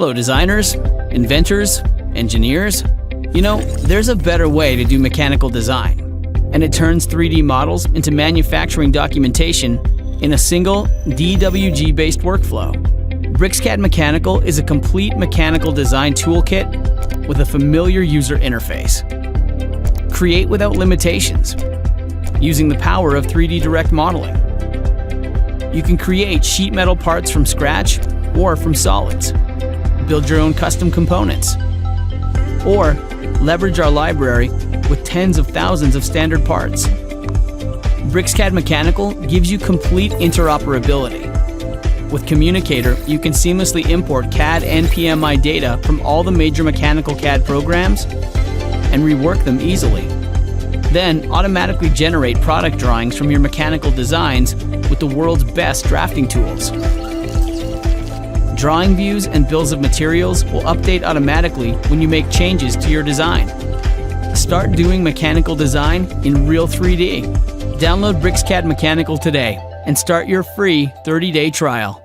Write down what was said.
Hello designers, inventors, engineers. You know, there's a better way to do mechanical design, and it turns 3D models into manufacturing documentation in a single dwg-based workflow. BricsCAD Mechanical is a complete mechanical design toolkit with a familiar user interface. Create without limitations, using the power of 3D direct modeling. You can create sheet metal parts from scratch or from solids. Build your own custom components. Or leverage our library with tens of thousands of standard parts. BricsCAD Mechanical gives you complete interoperability. With Communicator, you can seamlessly import CAD and PMI data from all the major mechanical CAD programs and rework them easily. Then automatically generate product drawings from your mechanical designs with the world's best drafting tools. Drawing views and bills of materials will update automatically when you make changes to your design. Start doing mechanical design in real 3D. Download BricsCAD Mechanical today and start your free 30-day trial.